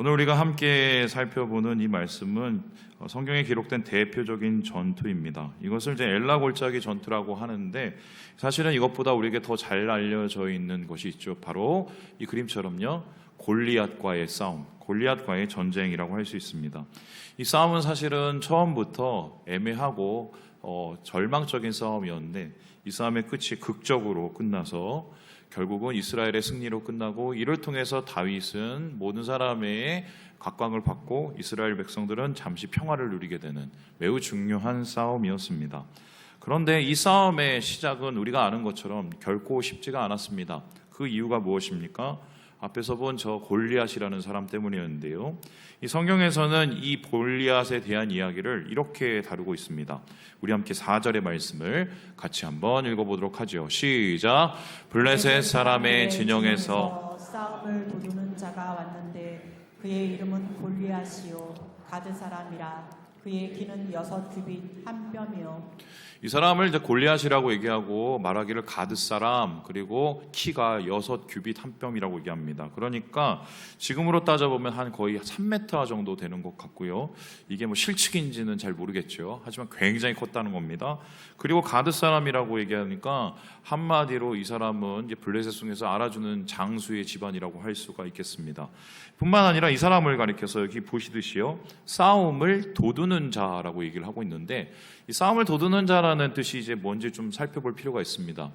오늘 우리가 함께 살펴보는 이 말씀은 성경에 기록된 대표적인 전투입니다. 이것을 이제 엘라 골짜기 전투라고 하는데 사실은 이것보다 우리에게 더 잘 알려져 있는 것이 있죠. 바로 이 그림처럼요, 골리앗과의 싸움, 골리앗과의 전쟁이라고 할 수 있습니다. 이 싸움은 사실은 처음부터 애매하고 절망적인 싸움이었는데 이 싸움의 끝이 극적으로 끝나서 결국은 이스라엘의 승리로 끝나고, 이를 통해서 다윗은 모든 사람의 각광을 받고 이스라엘 백성들은 잠시 평화를 누리게 되는 매우 중요한 싸움이었습니다. 그런데 이 싸움의 시작은 우리가 아는 것처럼 결코 쉽지가 않았습니다. 그 이유가 무엇입니까? 앞에서 본 저 골리앗이라는 사람 때문이었는데요. 이 성경에서는 이 골리앗에 대한 이야기를 이렇게 다루고 있습니다. 우리 함께 4절의 말씀을 같이 한번 읽어보도록 하죠. 시작. 블레셋 사람의 진영에서 싸움을 도두는 자가 왔는데 그의 이름은 골리앗이요 가드 사람이라. 그의 키는 6규빗 한 뼘이요. 이 사람을 이제 골리앗이라고 얘기하고 말하기를 가드 사람, 그리고 키가 6규빗 한 뼘이라고 얘기합니다. 그러니까 지금으로 따져보면 한 거의 3m 정도 되는 것 같고요. 이게 뭐 실측인지는 잘 모르겠죠. 하지만 굉장히 컸다는 겁니다. 그리고 가드 사람이라고 얘기하니까 한마디로 이 사람은 이제 블레셋 중에서 알아주는 장수의 집안이라고 할 수가 있겠습니다. 뿐만 아니라 이 사람을 가리켜서 여기 보시듯이요, 싸움을 도두는 자라고 얘기를 하고 있는데, 이 싸움을 도두는 자라는 뜻이 이제 뭔지 좀 살펴볼 필요가 있습니다.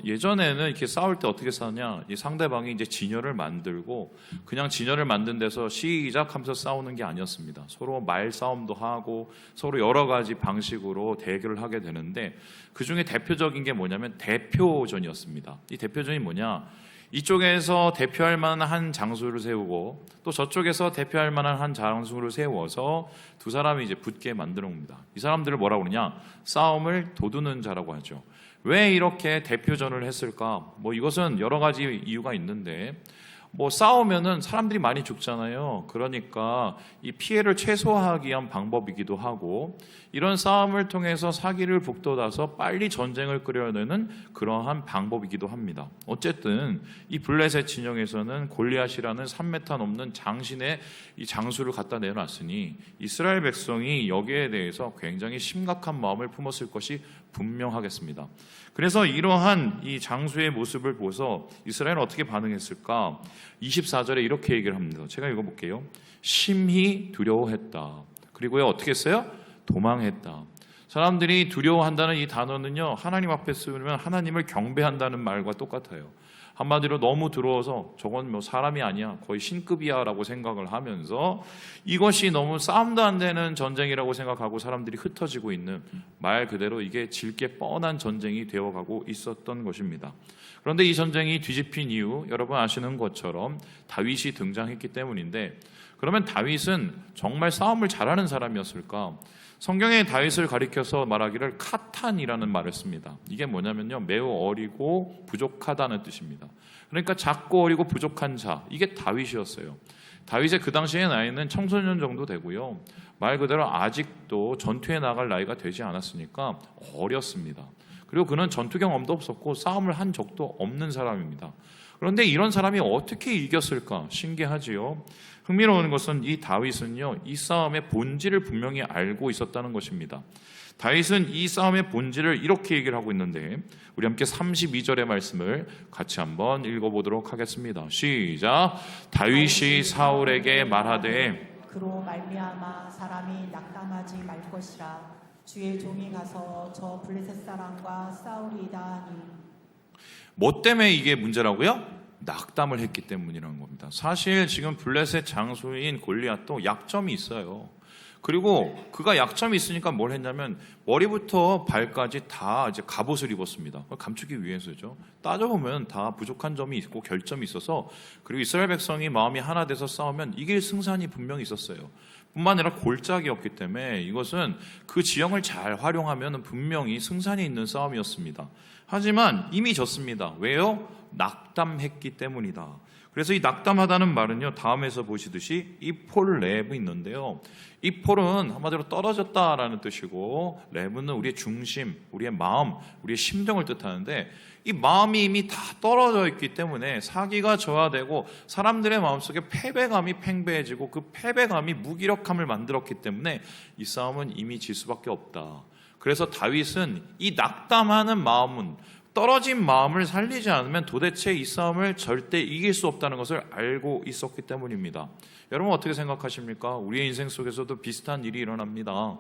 예전에는 이렇게 싸울 때 어떻게 싸우냐, 이 상대방이 이제 진열을 만들고 그냥 진열을 만든 데서 시작하면서 싸우는 게 아니었습니다. 서로 말싸움도 하고 서로 여러 가지 방식으로 대결을 하게 되는데, 그 중에 대표적인 게 뭐냐면 대표전이었습니다. 이 대표전이 뭐냐, 이쪽에서 대표할 만한 한 장수를 세우고 또 저쪽에서 대표할 만한 한 장수를 세워서 두 사람이 이제 붙게 만드는 겁니다. 이 사람들을 뭐라고 그러냐, 싸움을 도두는 자라고 하죠. 왜 이렇게 대표전을 했을까? 이것은 여러 가지 이유가 있는데, 싸우면은 사람들이 많이 죽잖아요. 그러니까 이 피해를 최소화하기 위한 방법이기도 하고, 이런 싸움을 통해서 사기를 북돋아서 빨리 전쟁을 끌어내는 그러한 방법이기도 합니다. 어쨌든 이 블레셋 진영에서는 골리앗이라는 3m 넘는 장신의 이 장수를 갖다 내놨으니 이스라엘 백성이 여기에 대해서 굉장히 심각한 마음을 품었을 것이 분명하겠습니다. 그래서 이러한 이 장수의 모습을 보고서 이스라엘은 어떻게 반응했을까? 24절에 이렇게 얘기를 합니다. 제가 읽어볼게요. 심히 두려워했다. 그리고요, 어떻게 했어요? 도망했다. 사람들이 두려워한다는 이 단어는요, 하나님 앞에 쓰면 하나님을 경배한다는 말과 똑같아요. 한마디로 너무 두려워서 저건 사람이 아니야, 거의 신급이야 라고 생각을 하면서 이것이 너무 싸움도 안 되는 전쟁이라고 생각하고 사람들이 흩어지고 있는, 말 그대로 이게 질 게 뻔한 전쟁이 되어가고 있었던 것입니다. 그런데 이 전쟁이 뒤집힌 이유, 여러분 아시는 것처럼 다윗이 등장했기 때문인데, 그러면 다윗은 정말 싸움을 잘하는 사람이었을까? 성경의 다윗을 가리켜서 말하기를 카탄이라는 말을 씁니다. 이게 뭐냐면요, 매우 어리고 부족하다는 뜻입니다. 그러니까 작고 어리고 부족한 자, 이게 다윗이었어요. 다윗의 그 당시의 나이는 청소년 정도 되고요, 말 그대로 아직도 전투에 나갈 나이가 되지 않았으니까 어렸습니다. 그리고 그는 전투 경험도 없었고 싸움을 한 적도 없는 사람입니다. 그런데 이런 사람이 어떻게 이겼을까? 신기하지요. 흥미로운 것은 이 다윗은요, 이 싸움의 본질을 분명히 알고 있었다는 것입니다. 다윗은 이 싸움의 본질을 이렇게 얘기를 하고 있는데, 우리 함께 32절의 말씀을 같이 한번 읽어보도록 하겠습니다. 시작. 다윗이 사울에게 말하되 그로 말미암아 사람이 낙담하지 말 것이라. 주의 종이 가서 저 블레셋 사람과 싸우리이다 하니. 뭐 때문에 이게 문제라고요? 낙담을 했기 때문이라는 겁니다. 사실 지금 블레셋 장수인 골리앗도 약점이 있어요. 그리고 그가 약점이 있으니까 뭘 했냐면 머리부터 발까지 다 이제 갑옷을 입었습니다. 감추기 위해서죠. 따져보면 다 부족한 점이 있고 결점이 있어서, 그리고 이스라엘 백성이 마음이 하나 돼서 싸우면 이길 승산이 분명히 있었어요. 뿐만 아니라 골짜기였기 때문에 이것은 그 지형을 잘 활용하면 분명히 승산이 있는 싸움이었습니다. 하지만 이미 졌습니다. 왜요? 낙담했기 때문이다. 그래서 이 낙담하다는 말은요, 다음에서 보시듯이 이 폴 랩이 있는데요. 이 폴은 한마디로 떨어졌다라는 뜻이고, 랩은 우리의 중심, 우리의 마음, 우리의 심정을 뜻하는데, 이 마음이 이미 다 떨어져 있기 때문에 사기가 저하되고 사람들의 마음속에 패배감이 팽배해지고 그 패배감이 무기력함을 만들었기 때문에 이 싸움은 이미 질 수밖에 없다. 그래서 다윗은 이 낙담하는 마음은, 떨어진 마음을 살리지 않으면 도대체 이 싸움을 절대 이길 수 없다는 것을 알고 있었기 때문입니다. 여러분 어떻게 생각하십니까? 우리의 인생 속에서도 비슷한 일이 일어납니다.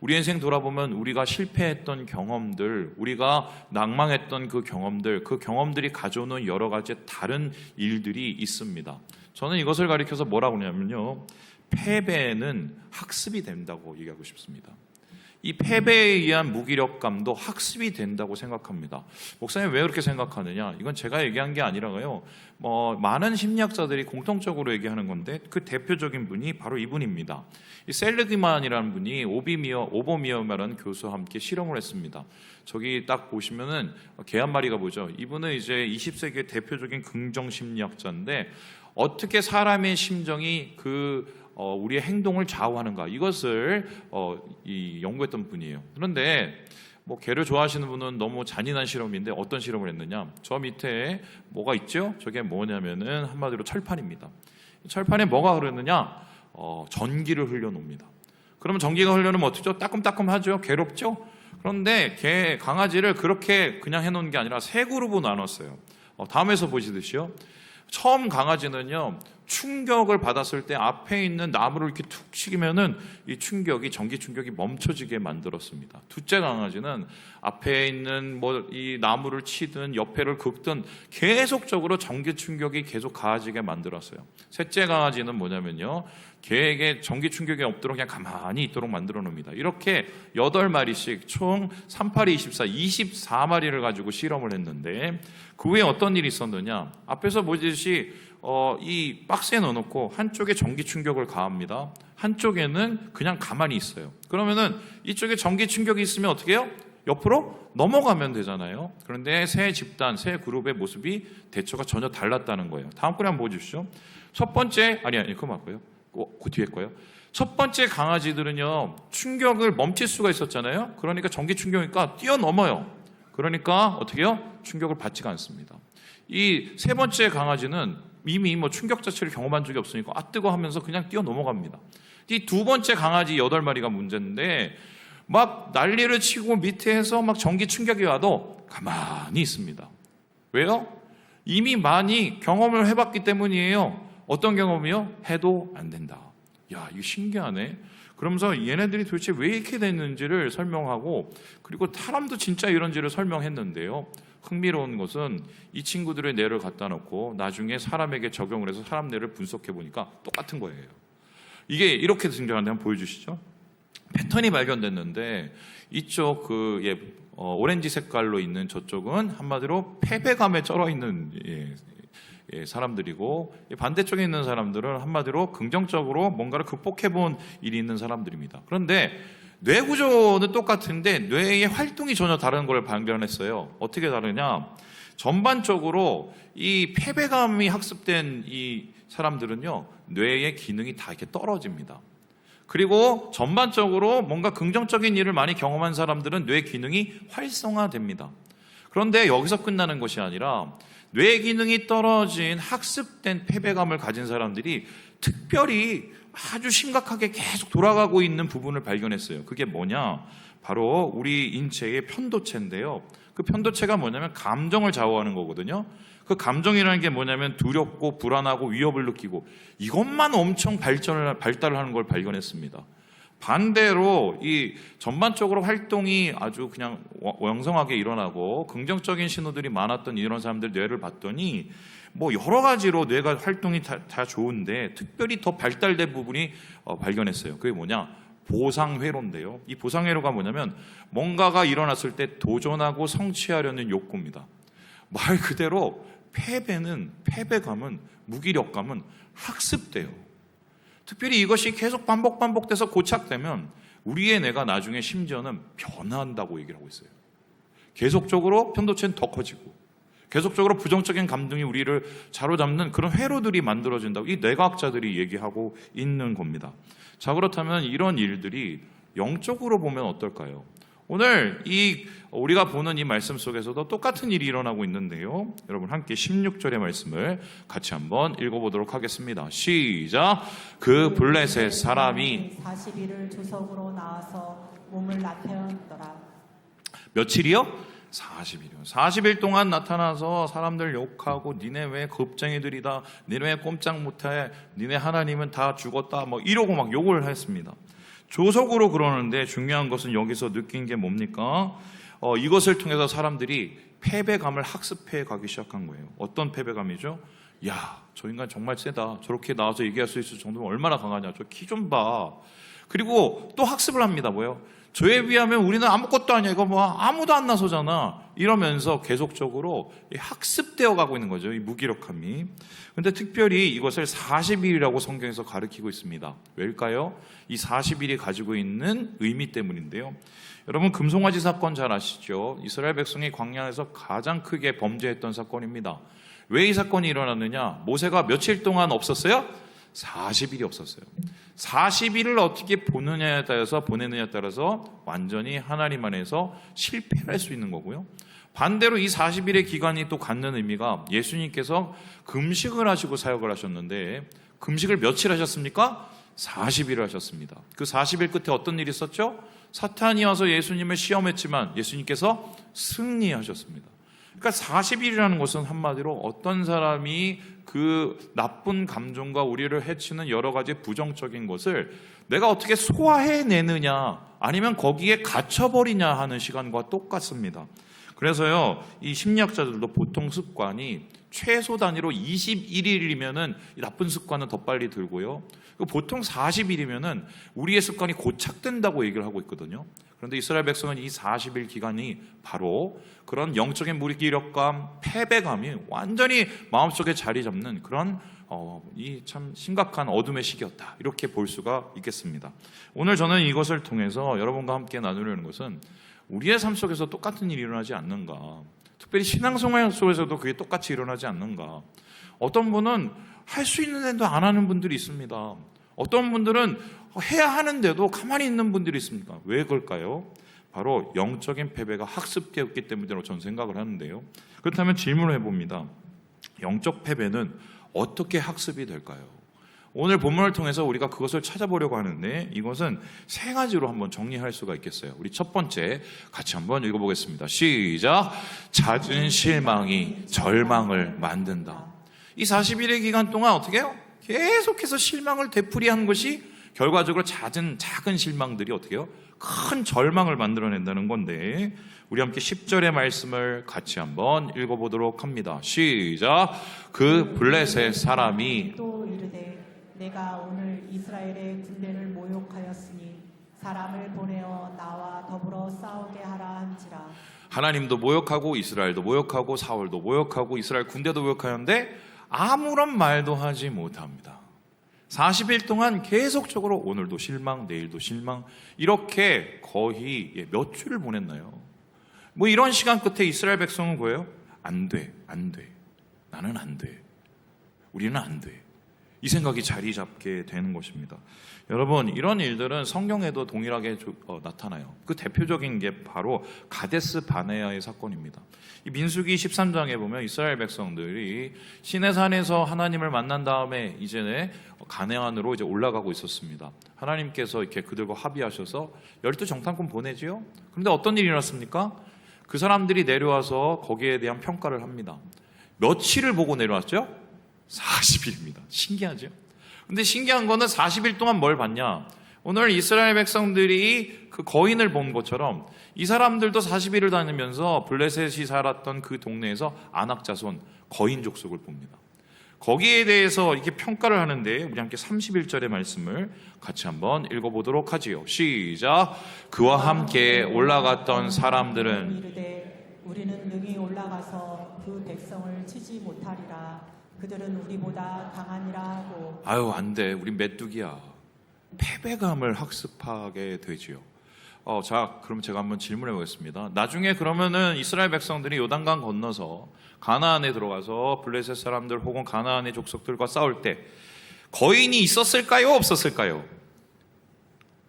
우리 인생 돌아보면 우리가 실패했던 경험들, 우리가 낭망했던 그 경험들이 가져오는 여러 가지 다른 일들이 있습니다. 저는 이것을 가리켜서 뭐라고 하냐면요, 패배는 학습이 된다고 얘기하고 싶습니다. 이 패배에 의한 무기력감도 학습이 된다고 생각합니다. 목사님 왜 그렇게 생각하느냐? 이건 제가 얘기한 게 아니라고요. 많은 심리학자들이 공통적으로 얘기하는 건데 그 대표적인 분이 바로 이분입니다. 이 셀르기만이라는 분이 오버미어라는 교수와 함께 실험을 했습니다. 저기 딱 보시면은 개 한 마리가 보죠. 이분은 이제 20세기의 대표적인 긍정 심리학자인데 어떻게 사람의 심정이 우리의 행동을 좌우하는가, 이것을 연구했던 분이에요. 그런데 개를 좋아하시는 분은 너무 잔인한 실험인데 어떤 실험을 했느냐? 저 밑에 뭐가 있죠? 저게 뭐냐면은 한마디로 철판입니다. 철판에 뭐가 흐르느냐? 전기를 흘려놓습니다. 그러면 전기가 흘려놓으면 어떻죠? 따끔따끔하죠? 괴롭죠? 그런데 강아지를 그렇게 그냥 해놓은 게 아니라 세 그룹으로 나눴어요. 다음에서 보시듯이요. 처음 강아지는요, 충격을 받았을 때 앞에 있는 나무를 이렇게 툭 치면은 이 전기 충격이 멈춰지게 만들었습니다. 둘째 강아지는 앞에 있는 이 나무를 치든 옆에를 긁든 계속적으로 전기 충격이 계속 가해지게 만들었어요. 셋째 강아지는 뭐냐면요, 개에게 전기 충격이 없도록 그냥 가만히 있도록 만들어 놓습니다. 이렇게 8마리씩 총 38, 24마리를 가지고 실험을 했는데 그 후에 어떤 일이 있었느냐? 앞에서 보듯이 이 박스에 넣어놓고 한쪽에 전기 충격을 가합니다. 한쪽에는 그냥 가만히 있어요. 그러면은 이쪽에 전기 충격이 있으면 어떻게 해요? 옆으로 넘어가면 되잖아요. 그런데 세 그룹의 모습이 대처가 전혀 달랐다는 거예요. 다음 글에 한번 보여주시죠. 첫 번째, 그거 맞고요. 그 뒤에 거요. 첫 번째 강아지들은요, 충격을 멈출 수가 있었잖아요. 그러니까 전기 충격이니까 뛰어넘어요. 그러니까 어떻게 해요? 충격을 받지가 않습니다. 이 세 번째 강아지는 이미 충격 자체를 경험한 적이 없으니까 뜨거 하면서 그냥 뛰어넘어갑니다. 이 두 번째 강아지 8마리가 문제인데 막 난리를 치고 밑에서 막 전기 충격이 와도 가만히 있습니다. 왜요? 이미 많이 경험을 해봤기 때문이에요. 어떤 경험이요? 해도 안 된다. 야, 이거 신기하네. 그러면서 얘네들이 도대체 왜 이렇게 됐는지를 설명하고, 그리고 사람도 진짜 이런지를 설명했는데요. 흥미로운 것은 이 친구들의 뇌를 갖다 놓고 나중에 사람에게 적용을 해서 사람 뇌를 분석해 보니까 똑같은 거예요. 이게 이렇게 등장하는데 한번 보여주시죠. 패턴이 발견됐는데 이쪽 오렌지 색깔로 있는 저쪽은 한마디로 패배감에 쩔어 있는 사람들이고, 반대쪽에 있는 사람들은 한마디로 긍정적으로 뭔가를 극복해 본 일이 있는 사람들입니다. 그런데 뇌 구조는 똑같은데 뇌의 활동이 전혀 다른 걸 발견했어요. 어떻게 다르냐? 전반적으로 이 패배감이 학습된 이 사람들은요, 뇌의 기능이 다 이렇게 떨어집니다. 그리고 전반적으로 뭔가 긍정적인 일을 많이 경험한 사람들은 뇌 기능이 활성화됩니다. 그런데 여기서 끝나는 것이 아니라 뇌 기능이 떨어진 학습된 패배감을 가진 사람들이 특별히 아주 심각하게 계속 돌아가고 있는 부분을 발견했어요. 그게 뭐냐? 바로 우리 인체의 편도체인데요. 그 편도체가 뭐냐면 감정을 좌우하는 거거든요. 그 감정이라는 게 뭐냐면 두렵고 불안하고 위협을 느끼고 이것만 엄청 발달을 하는 걸 발견했습니다. 반대로 이 전반적으로 활동이 아주 그냥 왕성하게 일어나고 긍정적인 신호들이 많았던 이런 사람들 뇌를 봤더니 여러 가지로 뇌가 활동이 다 좋은데 특별히 더 발달된 부분이 발견했어요. 그게 뭐냐? 보상회로인데요. 이 보상회로가 뭐냐면 뭔가가 일어났을 때 도전하고 성취하려는 욕구입니다. 말 그대로 패배감은, 무기력감은 학습돼요. 특별히 이것이 계속 반복돼서 고착되면 우리의 뇌가 나중에 심지어는 변화한다고 얘기를 하고 있어요. 계속적으로 편도체는 더 커지고 계속적으로 부정적인 감정이 우리를 사로잡는 그런 회로들이 만들어진다고 이 뇌과학자들이 얘기하고 있는 겁니다. 자, 그렇다면 이런 일들이 영적으로 보면 어떨까요? 오늘 우리가 보는 이 말씀 속에서도 똑같은 일이 일어나고 있는데요. 여러분 함께 16절의 말씀을 같이 한번 읽어보도록 하겠습니다. 시작. 그 블레셋 사람이 40일을 주석으로 나와서 몸을 나태웠더라. 며칠이요? 40일이요. 40일 동안 나타나서 사람들 욕하고 니네 왜 겁쟁이들이다. 니네 왜 꼼짝 못해. 니네 하나님은 다 죽었다. 뭐 이러고 막 욕을 했습니다. 조석으로 그러는데 중요한 것은 여기서 느낀 게 뭡니까? 이것을 통해서 사람들이 패배감을 학습해 가기 시작한 거예요. 어떤 패배감이죠? 야, 저 인간 정말 세다. 저렇게 나와서 얘기할 수 있을 정도면 얼마나 강하냐. 저 키 좀 봐. 그리고 또 학습을 합니다. 뭐예요? 저에 비하면 우리는 아무것도 아니야. 이거 뭐 아무도 안 나서잖아. 이러면서 계속적으로 학습되어 가고 있는 거죠. 이 무기력함이. 근데 특별히 이것을 40일이라고 성경에서 가르치고 있습니다. 왜일까요? 이 40일이 가지고 있는 의미 때문인데요. 여러분 금송아지 사건 잘 아시죠? 이스라엘 백성이 광야에서 가장 크게 범죄했던 사건입니다. 왜 이 사건이 일어났느냐? 모세가 며칠 동안 없었어요? 40일이 없었어요. 40일을 어떻게 보느냐에 따라서 보내느냐에 따라서 완전히 하나님 안에서 실패할 수 있는 거고요. 반대로 이 40일의 기간이 또 갖는 의미가 예수님께서 금식을 하시고 사역을 하셨는데 금식을 며칠 하셨습니까? 40일을 하셨습니다. 그 40일 끝에 어떤 일이 있었죠? 사탄이 와서 예수님을 시험했지만 예수님께서 승리하셨습니다. 그러니까 40일이라는 것은 한마디로 어떤 사람이 그 나쁜 감정과 우리를 해치는 여러 가지 부정적인 것을 내가 어떻게 소화해내느냐 아니면 거기에 갇혀버리냐 하는 시간과 똑같습니다. 그래서요, 이 심리학자들도 보통 습관이 최소 단위로 21일이면은 나쁜 습관은 더 빨리 들고요. 보통 40일이면은 우리의 습관이 고착된다고 얘기를 하고 있거든요. 그런데 이스라엘 백성은 이 40일 기간이 바로 그런 영적인 무기력감, 패배감이 완전히 마음속에 자리 잡는 그런 이 참 심각한 어둠의 시기였다. 이렇게 볼 수가 있겠습니다. 오늘 저는 이것을 통해서 여러분과 함께 나누려는 것은 우리의 삶 속에서 똑같은 일이 일어나지 않는가. 특별히 신앙생활 속에서도 그게 똑같이 일어나지 않는가. 어떤 분은 할 수 있는데도 안 하는 분들이 있습니다. 어떤 분들은 해야 하는데도 가만히 있는 분들이 있습니다. 왜 그럴까요? 바로 영적인 패배가 학습되었기 때문이라고 저는 생각을 하는데요. 그렇다면 질문을 해봅니다. 영적 패배는 어떻게 학습이 될까요? 오늘 본문을 통해서 우리가 그것을 찾아보려고 하는데 이것은 세 가지로 한번 정리할 수가 있겠어요. 우리 첫 번째 같이 한번 읽어보겠습니다. 시작. 잦은 실망이 절망을 만든다. 이 40일의 기간 동안 어떻게 해요? 계속해서 실망을 되풀이한 것이 결과적으로 작은 실망들이 어떻게 해요? 큰 절망을 만들어낸다는 건데 우리 함께 10절의 말씀을 같이 한번 읽어보도록 합니다. 시작. 그 블레셋 사람이 또 이르되 내가 오늘 이스라엘의 군대를 모욕하였으니 사람을 보내어 나와 더불어 싸우게 하라 한지라. 하나님도 모욕하고 이스라엘도 모욕하고 사울도 모욕하고 이스라엘 군대도 모욕하는데 아무런 말도 하지 못합니다. 40일 동안 계속적으로 오늘도 실망, 내일도 실망 이렇게 거의 몇 주를 보냈나요? 뭐 이런 시간 끝에 이스라엘 백성은 뭐예요? 안 돼, 안 돼. 나는 안 돼. 우리는 안 돼. 이 생각이 자리 잡게 되는 것입니다. 여러분 이런 일들은 성경에도 동일하게 나타나요. 그 대표적인 게 바로 가데스 바네아의 사건입니다. 이 민수기 13장에 보면 이스라엘 백성들이 시내산에서 하나님을 만난 다음에 이제 가나안으로 이제 올라가고 있었습니다. 하나님께서 이렇게 그들과 합의하셔서 12정탐꾼 보내지요. 그런데 어떤 일이 일어났습니까? 그 사람들이 내려와서 거기에 대한 평가를 합니다. 며칠을 보고 내려왔죠? 40일입니다. 신기하죠? 근데 신기한 거는 40일 동안 뭘 봤냐? 오늘 이스라엘 백성들이 그 거인을 본 것처럼 이 사람들도 40일을 다니면서 블레셋이 살았던 그 동네에서 아낙 자손 거인 족속을 봅니다. 거기에 대해서 이렇게 평가를 하는데 우리 함께 31절의 말씀을 같이 한번 읽어보도록 하지요. 시작. 그와 함께 올라갔던 사람들은 이르되 우리는 능히 올라가서 그 백성을 치지 못하리라. 그들은 우리보다 강하니라 하고. 아유 안 돼. 우리 메뚜기야. 패배감을 학습하게 되지요. 자, 그럼 제가 한번 질문해 보겠습니다. 나중에 그러면은 이스라엘 백성들이 요단강 건너서 가나안에 들어가서 블레셋 사람들 혹은 가나안의 족속들과 싸울 때 거인이 있었을까요? 없었을까요?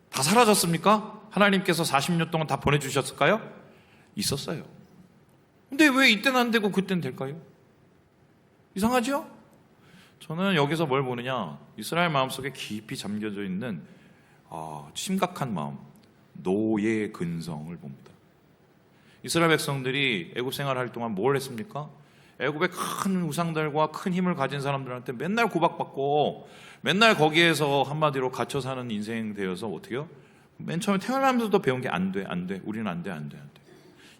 다 사라졌습니까? 하나님께서 40년 동안 다 보내주셨을까요? 있었어요. 근데 왜 이때는 안 되고 그때는 될까요? 이상하죠? 저는 여기서 뭘 보느냐, 이스라엘 마음속에 깊이 잠겨져 있는 심각한 마음, 노예 근성을 봅니다. 이스라엘 백성들이 애굽 생활할 동안 뭘 했습니까? 애굽의 큰 우상들과 큰 힘을 가진 사람들한테 맨날 구박받고 맨날 거기에서 한마디로 갇혀 사는 인생 되어서 어떻게요? 맨 처음에 태어나면서도 배운 게 안 돼, 안 돼, 우리는 안 돼, 안 돼, 안 돼.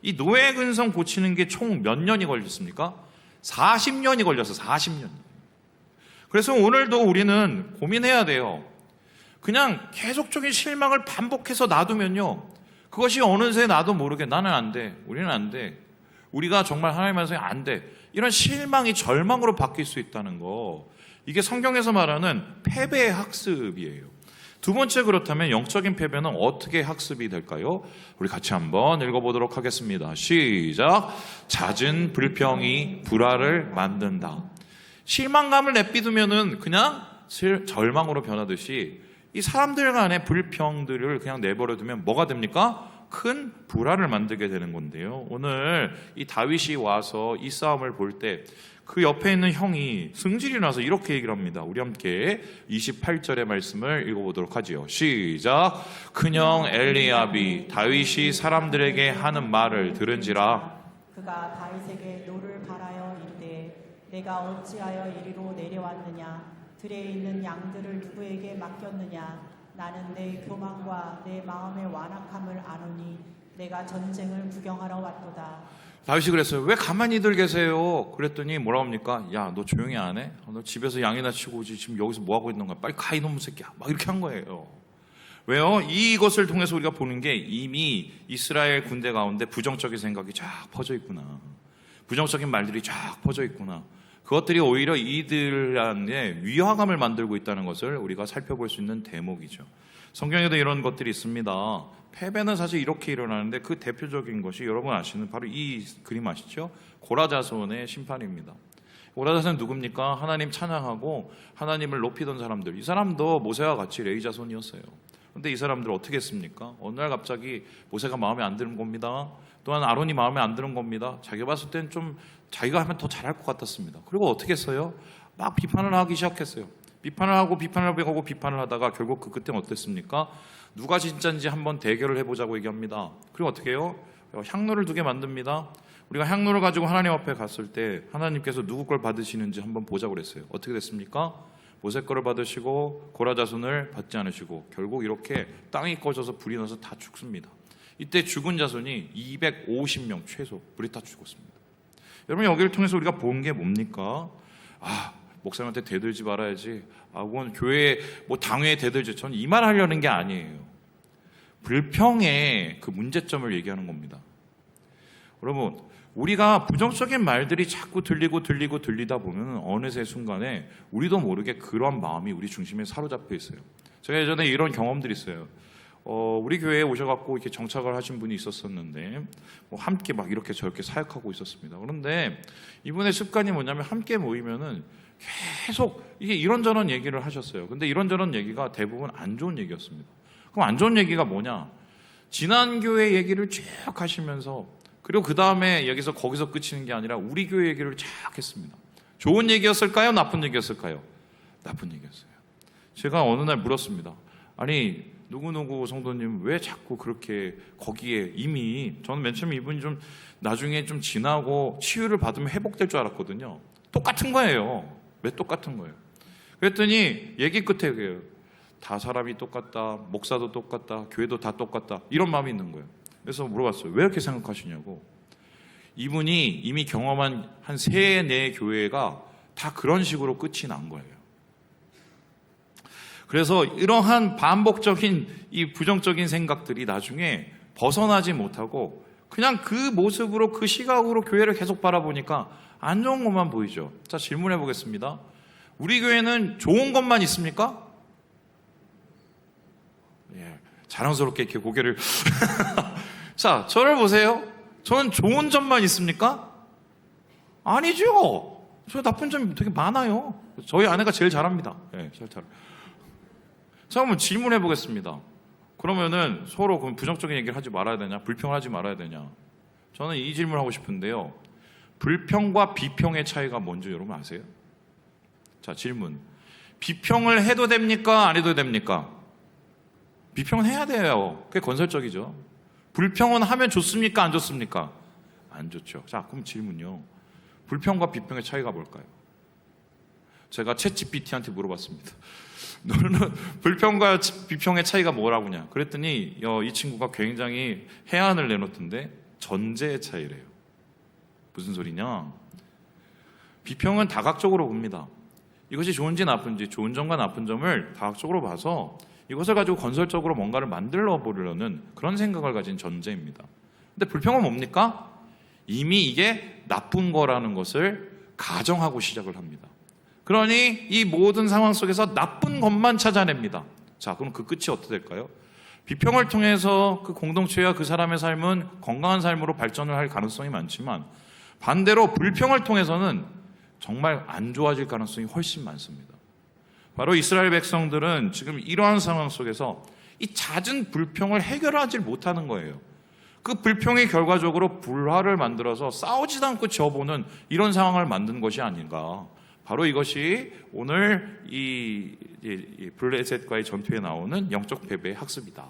이 노예 근성 고치는 게 총 몇 년이 걸렸습니까? 40년이 걸렸어, 40년. 그래서 오늘도 우리는 고민해야 돼요. 그냥 계속적인 실망을 반복해서 놔두면요, 그것이 어느새 나도 모르게 나는 안 돼, 우리는 안 돼, 우리가 정말 하나님 말씀에 안 돼, 이런 실망이 절망으로 바뀔 수 있다는 거, 이게 성경에서 말하는 패배의 학습이에요. 두 번째, 그렇다면 영적인 패배는 어떻게 학습이 될까요? 우리 같이 한번 읽어보도록 하겠습니다. 시작. 잦은 불평이 불화를 만든다. 실망감을 내비두면은 그냥 절망으로 변하듯이 이 사람들 간의 불평들을 그냥 내버려두면 뭐가 됩니까? 큰 불화를 만들게 되는 건데요. 오늘 이 다윗이 와서 이 싸움을 볼 때 그 옆에 있는 형이 승질이 나서 이렇게 얘기를 합니다. 우리 함께 28절의 말씀을 읽어보도록 하지요. 시작. 큰형 엘리압이 다윗이 사람들에게 하는 말을 들은지라. 그가 다윗에게 노를 바라여 이르되 내가 어찌하여 이리로 내려왔느냐, 들에 있는 양들을 누구에게 맡겼느냐, 나는 내 교만과 내 마음의 완악함을 아노니 내가 전쟁을 구경하러 왔도다. 다윗이 그랬어요. 왜 가만히들 계세요? 그랬더니 뭐라고 합니까? 야, 너 조용히 안 해? 너 집에서 양이나 치고 오지. 지금 여기서 뭐 하고 있는 거야? 빨리 가, 이놈의 새끼야. 막 이렇게 한 거예요. 왜요? 이것을 통해서 우리가 보는 게 이미 이스라엘 군대 가운데 부정적인 생각이 쫙 퍼져 있구나. 부정적인 말들이 쫙 퍼져 있구나. 그것들이 오히려 이들한테 위화감을 만들고 있다는 것을 우리가 살펴볼 수 있는 대목이죠. 성경에도 이런 것들이 있습니다. 패배는 사실 이렇게 일어나는데 그 대표적인 것이 여러분 아시는 바로 이 그림 아시죠? 고라자손의 심판입니다. 고라자손은 누굽니까? 하나님 찬양하고 하나님을 높이던 사람들. 이 사람도 모세와 같이 레위 자손이었어요. 그런데 이 사람들 어떻게 했습니까? 어느 날 갑자기 모세가 마음에 안 드는 겁니다. 또한 아론이 마음에 안 드는 겁니다. 자기가 봤을 땐 좀 자기가 하면 더 잘할 것 같았습니다. 그리고 어떻게 했어요? 막 비판을 하기 시작했어요. 비판을 하고 비판을 하다가 결국 그 끝에 어땠습니까? 누가 진짜인지 한번 대결을 해보자고 얘기합니다. 그리고 어떻게 해요? 향로를 2개 만듭니다. 우리가 향로를 가지고 하나님 앞에 갔을 때 하나님께서 누구 걸 받으시는지 한번 보자고 그랬어요. 어떻게 됐습니까? 모세 거를 받으시고 고라 자손을 받지 않으시고 결국 이렇게 땅이 꺼져서 불이 나서 다 죽습니다. 이때 죽은 자손이 250명 최소, 불이 다 죽었습니다. 여러분, 여기를 통해서 우리가 본 게 뭡니까? 목사님한테 대들지 말아야지. 그건 교회 당회에 대들지. 저는 이 말 하려는 게 아니에요. 불평의 그 문제점을 얘기하는 겁니다. 여러분, 우리가 부정적인 말들이 자꾸 들리다 보면 어느새 순간에 우리도 모르게 그런 마음이 우리 중심에 사로잡혀 있어요. 제가 예전에 이런 경험들이 있어요. 우리 교회에 오셔갖고 이렇게 정착을 하신 분이 있었었는데, 함께 막 이렇게 저렇게 사역하고 있었습니다. 그런데 이분의 습관이 뭐냐면 함께 모이면은 계속 이게 이런저런 얘기를 하셨어요. 근데 이런저런 얘기가 대부분 안 좋은 얘기였습니다. 그럼 안 좋은 얘기가 뭐냐? 지난 교회 얘기를 쭉 하시면서, 그리고 그 다음에 여기서 거기서 끝이는 게 아니라 우리 교회 얘기를 쫙 했습니다. 좋은 얘기였을까요? 나쁜 얘기였을까요? 나쁜 얘기였어요. 제가 어느 날 물었습니다. 아니, 누구누구 성도님 왜 자꾸 그렇게 거기에 이미, 저는 맨 처음에 이분이 좀 나중에 좀 지나고 치유를 받으면 회복될 줄 알았거든요. 똑같은 거예요. 왜 똑같은 거예요? 그랬더니 얘기 끝에 그래요. 다 사람이 똑같다, 목사도 똑같다, 교회도 다 똑같다, 이런 마음이 있는 거예요. 그래서 물어봤어요. 왜 이렇게 생각하시냐고. 이분이 이미 경험한 한 3-4 교회가 다 그런 식으로 끝이 난 거예요. 그래서 이러한 반복적인 이 부정적인 생각들이 나중에 벗어나지 못하고 그냥 그 모습으로, 그 시각으로 교회를 계속 바라보니까 안 좋은 것만 보이죠. 자, 질문해 보겠습니다. 우리 교회는 좋은 것만 있습니까? 예. 자랑스럽게 이렇게 고개를 자, 저를 보세요. 저는 좋은 점만 있습니까? 아니죠. 저 나쁜 점이 되게 많아요. 저희 아내가 제일 잘합니다. 네, 제일 잘. 자, 한번 질문해 보겠습니다. 그러면은 서로 그럼 부정적인 얘기를 하지 말아야 되냐? 불평을 하지 말아야 되냐? 저는 이 질문을 하고 싶은데요. 불평과 비평의 차이가 뭔지 여러분 아세요? 자, 질문. 비평을 해도 됩니까? 안 해도 됩니까? 비평은 해야 돼요. 그게 건설적이죠. 불평은 하면 좋습니까? 안 좋습니까? 안 좋죠. 자, 그럼 질문요. 불평과 비평의 차이가 뭘까요? 제가 챗GPT한테 물어봤습니다. 너는 불평과 비평의 차이가 뭐라고냐? 그랬더니 이 친구가 굉장히 해안을 내놓던데 전제의 차이래요. 무슨 소리냐? 비평은 다각적으로 봅니다. 이것이 좋은지 나쁜지, 좋은 점과 나쁜 점을 다각적으로 봐서 이것을 가지고 건설적으로 뭔가를 만들어 보려는 그런 생각을 가진 전제입니다. 근데 불평은 뭡니까? 이미 이게 나쁜 거라는 것을 가정하고 시작을 합니다. 그러니 이 모든 상황 속에서 나쁜 것만 찾아냅니다. 자, 그럼 그 끝이 어떻게 될까요? 비평을 통해서 그 공동체와 그 사람의 삶은 건강한 삶으로 발전을 할 가능성이 많지만 반대로 불평을 통해서는 정말 안 좋아질 가능성이 훨씬 많습니다. 바로 이스라엘 백성들은 지금 이러한 상황 속에서 이 잦은 불평을 해결하지 못하는 거예요. 그 불평이 결과적으로 불화를 만들어서 싸우지도 않고 지어보는 이런 상황을 만든 것이 아닌가. 바로 이것이 오늘 이 블레셋과의 전투에 나오는 영적 패배의 학습이다.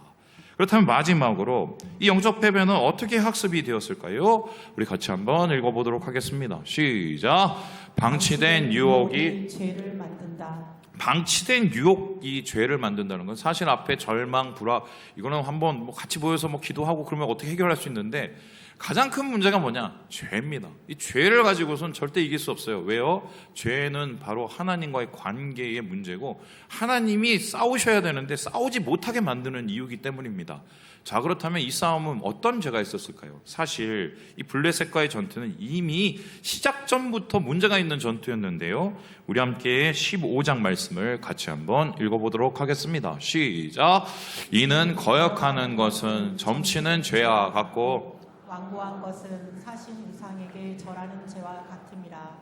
그렇다면 마지막으로 이 영적 패배는 어떻게 학습이 되었을까요? 우리 같이 한번 읽어보도록 하겠습니다. 시작. 방치된 유혹이 죄를 만든다. 방치된 유혹이 죄를 만든다는 건 사실 앞에 절망, 불화 이거는 한번 같이 모여서 기도하고 그러면 어떻게 해결할 수 있는데 가장 큰 문제가 뭐냐? 죄입니다. 이 죄를 가지고선 절대 이길 수 없어요. 왜요? 죄는 바로 하나님과의 관계의 문제고 하나님이 싸우셔야 되는데 싸우지 못하게 만드는 이유이기 때문입니다. 자, 그렇다면 이 싸움은 어떤 죄가 있었을까요? 사실 이 블레셋과의 전투는 이미 시작 전부터 문제가 있는 전투였는데요. 우리 함께 15장 말씀을 같이 한번 읽어보도록 하겠습니다. 시작. 이는 거역하는 것은 점치는 죄와 같고 완고한 것은 사신 우상에게 절하는 죄와 같음이라.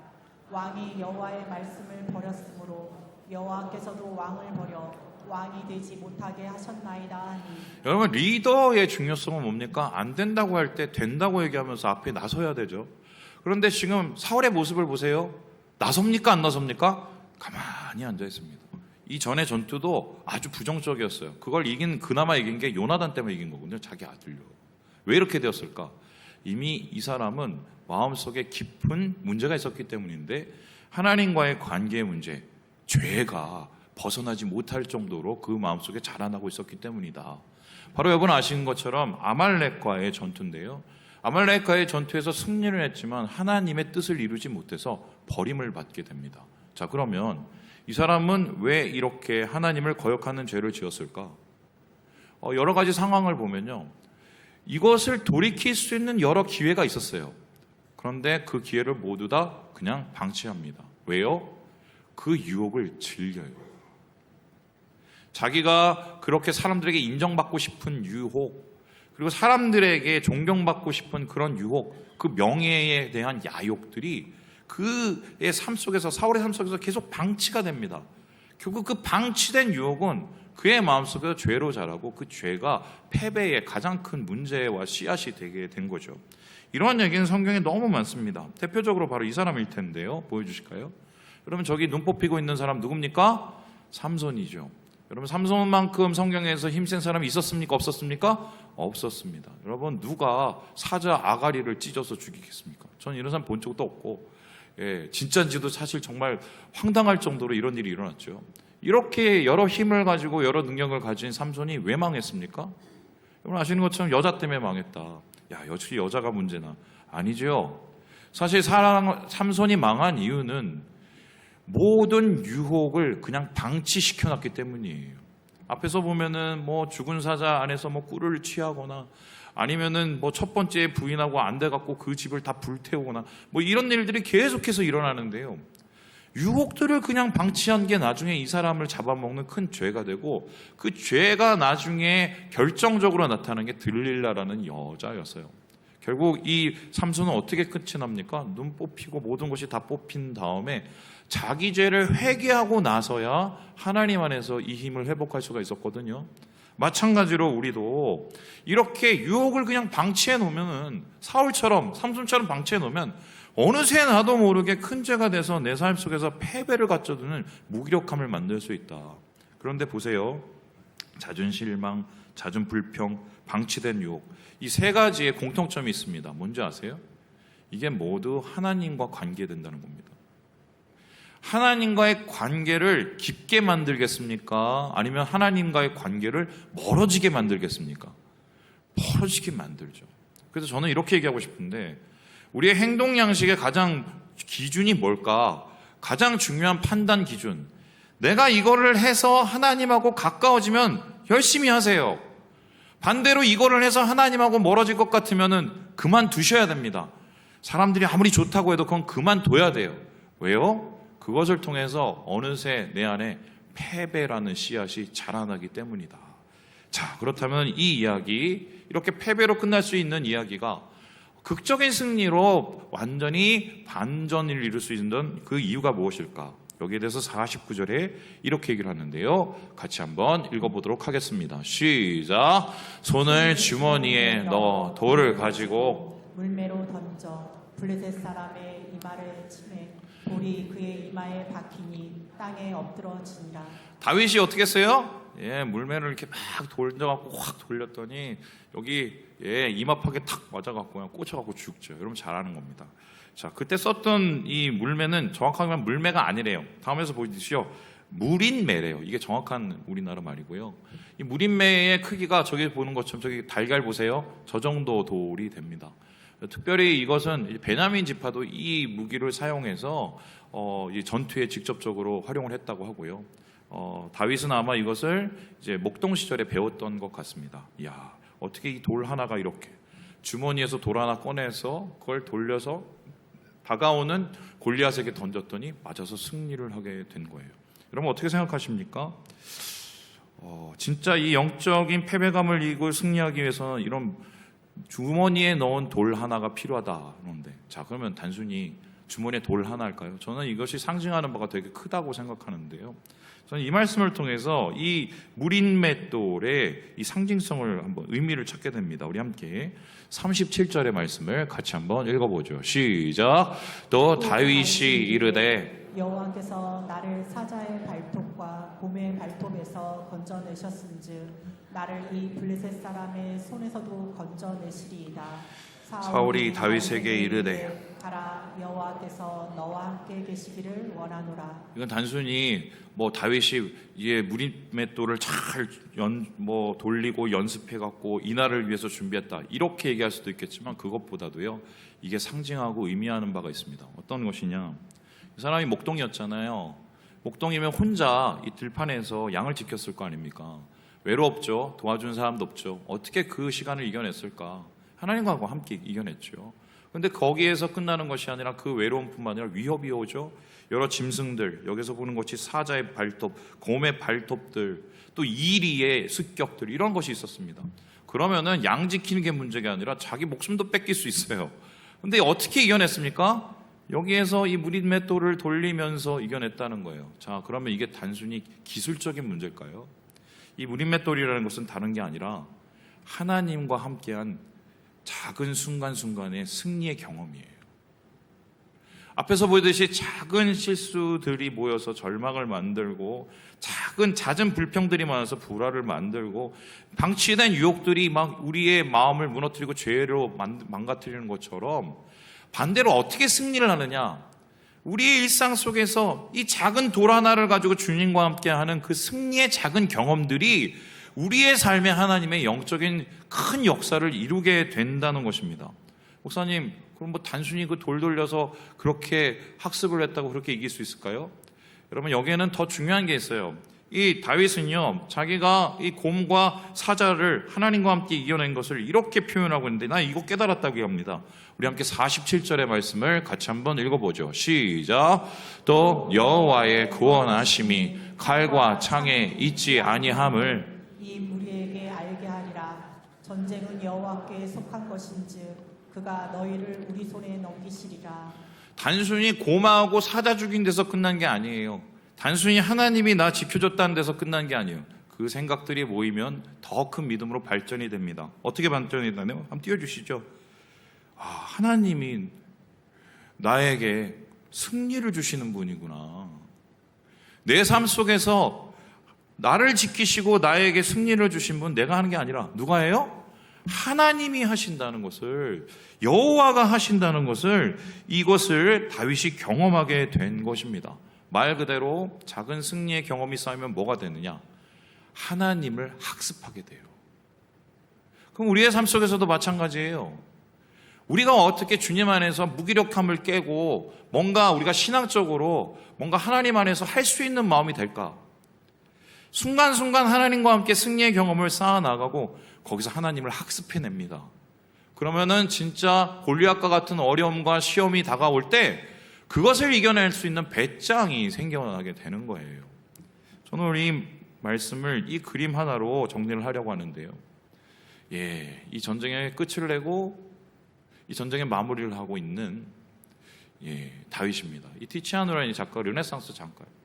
왕이 여호와의 말씀을 버렸으므로 여호와께서도 왕을 버려 왕이 되지 못하게 하셨나이다 하니. 여러분, 리더의 중요성은 뭡니까? 안 된다고 할 때 된다고 얘기하면서 앞에 나서야 되죠. 그런데 지금 사울의 모습을 보세요. 나섭니까? 안 나섭니까? 가만히 앉아 있습니다. 이 전의 전투도 아주 부정적이었어요. 그걸 그나마 이긴 게 요나단 때문에 이긴 거거든요. 자기 아들요. 왜 이렇게 되었을까? 이미 이 사람은 마음속에 깊은 문제가 있었기 때문인데 하나님과의 관계의 문제, 죄가 벗어나지 못할 정도로 그 마음속에 자라나고 있었기 때문이다. 바로 여러분 아시는 것처럼 아말렉과의 전투인데요. 아말렉과의 전투에서 승리를 했지만 하나님의 뜻을 이루지 못해서 버림을 받게 됩니다. 자, 그러면 이 사람은 왜 이렇게 하나님을 거역하는 죄를 지었을까? 여러 가지 상황을 보면요. 이것을 돌이킬 수 있는 여러 기회가 있었어요. 그런데 그 기회를 모두 다 그냥 방치합니다. 왜요? 그 유혹을 즐겨요. 자기가 그렇게 사람들에게 인정받고 싶은 유혹, 그리고 사람들에게 존경받고 싶은 그런 유혹, 그 명예에 대한 야욕들이 그의 삶 속에서, 사울의 삶 속에서 계속 방치가 됩니다. 결국 그 방치된 유혹은 그의 마음속에서 죄로 자라고 그 죄가 패배의 가장 큰 문제와 씨앗이 되게 된 거죠. 이러한 얘기는 성경에 너무 많습니다. 대표적으로 바로 이 사람일 텐데요. 보여주실까요? 여러분, 저기 눈 뽑히고 있는 사람 누굽니까? 삼손이죠. 여러분, 삼손만큼 성경에서 힘센 사람이 있었습니까? 없었습니까? 없었습니다. 여러분, 누가 사자 아가리를 찢어서 죽이겠습니까? 저는 이런 사람 본 적도 없고, 진짜인지도 사실 정말 황당할 정도로 이런 일이 일어났죠. 이렇게 여러 힘을 가지고 여러 능력을 가진 삼손이 왜 망했습니까? 여러분 아시는 것처럼 여자 때문에 망했다. 야, 역시 여자가 문제나. 아니죠. 사실 삼손이 망한 이유는 모든 유혹을 그냥 방치시켜놨기 때문이에요. 앞에서 보면은 죽은 사자 안에서 꿀을 취하거나 아니면은 첫 번째 부인하고 안 돼갖고 그 집을 다 불태우거나 이런 일들이 계속해서 일어나는데요. 유혹들을 그냥 방치한 게 나중에 이 사람을 잡아먹는 큰 죄가 되고, 그 죄가 나중에 결정적으로 나타나는 게 들릴라라는 여자였어요. 결국 이 삼손은 어떻게 끝이 납니까? 눈 뽑히고 모든 것이 다 뽑힌 다음에 자기 죄를 회개하고 나서야 하나님 안에서 이 힘을 회복할 수가 있었거든요. 마찬가지로 우리도 이렇게 유혹을 그냥 방치해 놓으면은, 사울처럼 삼손처럼 방치해 놓으면 어느새 나도 모르게 큰 죄가 돼서 내 삶 속에서 패배를 갖춰두는 무기력함을 만들 수 있다. 그런데 보세요. 잦은 실망, 잦은 불평, 방치된 유혹, 이 세 가지의 공통점이 있습니다. 뭔지 아세요? 이게 모두 하나님과 관계된다는 겁니다. 하나님과의 관계를 깊게 만들겠습니까? 아니면 하나님과의 관계를 멀어지게 만들겠습니까? 멀어지게 만들죠. 그래서 저는 이렇게 얘기하고 싶은데, 우리의 행동 양식의 가장 기준이 뭘까? 가장 중요한 판단 기준. 내가 이거를 해서 하나님하고 가까워지면 열심히 하세요. 반대로 이거를 해서 하나님하고 멀어질 것 같으면은 그만두셔야 됩니다. 사람들이 아무리 좋다고 해도 그건 그만둬야 돼요. 왜요? 그것을 통해서 어느새 내 안에 패배라는 씨앗이 자라나기 때문이다. 자, 그렇다면 이 이야기, 이렇게 패배로 끝날 수 있는 이야기가 극적인 승리로 완전히 반전을 이룰 수 있는 그 이유가 무엇일까? 여기에 대해서 49절에 이렇게 얘기를 하는데요. 같이 한번 읽어보도록 하겠습니다. 시작. 손을 주머니에 넣어 돌을 가지고 물매로 던져 블레셋 사람의 이마를 치매 돌이 그의 이마에 박히니 땅에 엎드러진다. 다윗이 어떻게 했어요? 물매를 이렇게 막 돌려갖고 확 돌렸더니 여기 이마팍에 탁 맞아갖고 그냥 꽂혀갖고 죽죠. 여러분 잘 아는 겁니다. 자, 그때 썼던 이 물매는 정확하게 말하면 물매가 아니래요. 다음에서 보여주시죠. 물인매래요. 이게 정확한 우리나라 말이고요. 이 물인매의 크기가 저기 보는 것처럼, 저기 달걀 보세요. 저 정도 돌이 됩니다. 특별히 이것은 베냐민 지파도 이 무기를 사용해서 이 전투에 직접적으로 활용을 했다고 하고요. 다윗은 아마 이것을 이제 목동 시절에 배웠던 것 같습니다. 이야, 어떻게 이 돌 하나가 이렇게 주머니에서 돌 하나 꺼내서 그걸 돌려서 다가오는 골리앗에게 던졌더니 맞아서 승리를 하게 된 거예요. 여러분 어떻게 생각하십니까? 진짜 이 영적인 패배감을 이기고 승리하기 위해서는 이런 주머니에 넣은 돌 하나가 필요하다. 그런데 자, 그러면 단순히 주머니에 돌 하나일까요? 저는 이것이 상징하는 바가 되게 크다고 생각하는데요. 저는 이 말씀을 통해서 이 물인맷돌의 이 상징성을 한번 의미를 찾게 됩니다. 우리 함께 37절의 말씀을 같이 한번 읽어보죠. 시작. 또 다윗이 이르되 여호와께서 나를 사자의 발톱과 곰의 발톱에서 건져내셨은즉 나를 이 블레셋 사람의 손에서도 건져내시리이다. 사울이 다윗에게 이르되 가라, 여호와께서 너와 함께 계시기를 원하노라. 이건 단순히 다윗이 이제 무림맷돌을 잘 돌리고 연습해 갖고 이날을 위해서 준비했다 이렇게 얘기할 수도 있겠지만, 그것보다도요 이게 상징하고 의미하는 바가 있습니다. 어떤 것이냐? 이 사람이 목동이었잖아요. 목동이면 혼자 이 들판에서 양을 지켰을 거 아닙니까? 외롭죠. 도와준 사람도 없죠. 어떻게 그 시간을 이겨냈을까? 하나님과 함께 이겨냈죠. 그런데 거기에서 끝나는 것이 아니라 그 외로움뿐만 아니라 위협이 오죠. 여러 짐승들, 여기서 보는 것이 사자의 발톱, 곰의 발톱들, 또 이리의 습격들, 이런 것이 있었습니다. 그러면은 양 지키는 게 문제가 아니라 자기 목숨도 뺏길 수 있어요. 근데 어떻게 이겨냈습니까? 여기에서 이 무림맷돌을 돌리면서 이겨냈다는 거예요. 자, 그러면 이게 단순히 기술적인 문제일까요? 이 무림맷돌이라는 것은 다른 게 아니라 하나님과 함께한 작은 순간순간의 승리의 경험이에요. 앞에서 보여듯이 작은 실수들이 모여서 절망을 만들고, 잦은 불평들이 많아서 불화를 만들고, 방치된 유혹들이 막 우리의 마음을 무너뜨리고 죄로 망가뜨리는 것처럼, 반대로 어떻게 승리를 하느냐? 우리의 일상 속에서 이 작은 돌 하나를 가지고 주님과 함께하는 그 승리의 작은 경험들이 우리의 삶에 하나님의 영적인 큰 역사를 이루게 된다는 것입니다. 목사님, 그럼 단순히 그 돌 돌려서 그렇게 학습을 했다고 그렇게 이길 수 있을까요? 여러분, 여기에는 더 중요한 게 있어요. 이 다윗은요, 자기가 이 곰과 사자를 하나님과 함께 이겨낸 것을 이렇게 표현하고 있는데, 나 이거 깨달았다고 합니다. 우리 함께 47절의 말씀을 같이 한번 읽어보죠. 시작. 또 여호와의 구원하심이 칼과 창에 있지 아니함을 이 무리에게 알게 하리라. 전쟁은 여호와께 속한 것인즉 그가 너희를 우리 손에 넘기시리라. 단순히 곰하고 사자 죽인 데서 끝난 게 아니에요. 단순히 하나님이 나 지켜줬다는 데서 끝난 게 아니에요. 그 생각들이 모이면 더 큰 믿음으로 발전이 됩니다. 어떻게 발전이 되나요? 한번 띄워주시죠. 하나님이 나에게 승리를 주시는 분이구나. 내 삶 속에서 나를 지키시고 나에게 승리를 주신 분, 내가 하는 게 아니라 누가 해요? 하나님이 하신다는 것을, 여호와가 하신다는 것을, 이것을 다윗이 경험하게 된 것입니다. 말 그대로 작은 승리의 경험이 쌓이면 뭐가 되느냐? 하나님을 학습하게 돼요. 그럼 우리의 삶 속에서도 마찬가지예요. 우리가 어떻게 주님 안에서 무기력함을 깨고 뭔가 우리가 신앙적으로 뭔가 하나님 안에서 할 수 있는 마음이 될까? 순간순간 하나님과 함께 승리의 경험을 쌓아나가고 거기서 하나님을 학습해냅니다. 그러면은 진짜 골리앗과 같은 어려움과 시험이 다가올 때 그것을 이겨낼 수 있는 배짱이 생겨나게 되는 거예요. 저는 오늘 이 말씀을 이 그림 하나로 정리를 하려고 하는데요. 이 전쟁의 끝을 내고 이 전쟁의 마무리를 하고 있는 다윗입니다. 이 티치아노라는 작가, 르네상스 작가예요.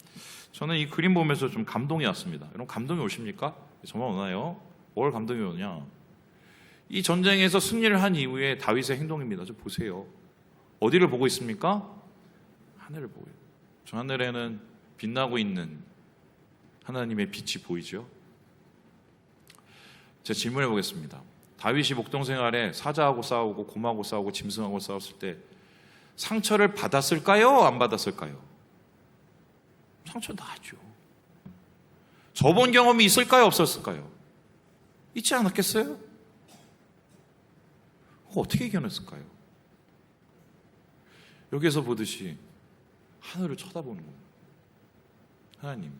저는 이 그림 보면서 좀 감동이 왔습니다. 여러분 감동이 오십니까? 정말 오나요? 뭘 감동이 오냐? 이 전쟁에서 승리를 한 이후에 다윗의 행동입니다. 좀 보세요. 어디를 보고 있습니까? 하늘을 보고 있어요. 저 하늘에는 빛나고 있는 하나님의 빛이 보이죠? 제가 질문해 보겠습니다. 다윗이 목동 생활에 사자하고 싸우고 곰하고 싸우고 짐승하고 싸웠을 때 상처를 받았을까요? 안 받았을까요? 상처 나죠. 접은 경험이 있을까요? 없었을까요? 있지 않았겠어요? 어떻게 이겨냈을까요? 여기에서 보듯이 하늘을 쳐다보는 겁니다. 하나님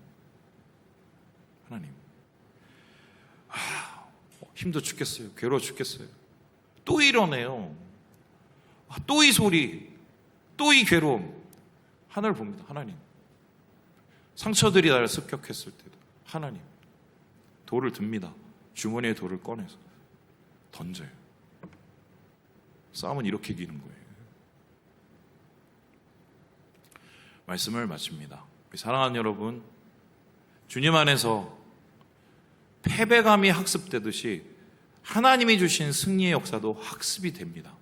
힘도 죽겠어요. 괴로워 죽겠어요. 또 이러네요. 또 이 소리, 또 이 괴로움. 하늘을 봅니다. 하나님. 상처들이 나를 습격했을 때도 하나님. 돌을 듭니다. 주머니에 돌을 꺼내서 던져요. 싸움은 이렇게 이기는 거예요. 말씀을 마칩니다. 사랑하는 여러분, 주님 안에서 패배감이 학습되듯이 하나님이 주신 승리의 역사도 학습이 됩니다.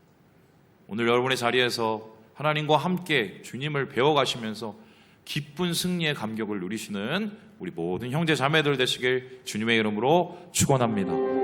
오늘 여러분의 자리에서 하나님과 함께 주님을 배워가시면서 기쁜 승리의 감격을 누리시는 우리 모든 형제 자매들 되시길 주님의 이름으로 축원합니다.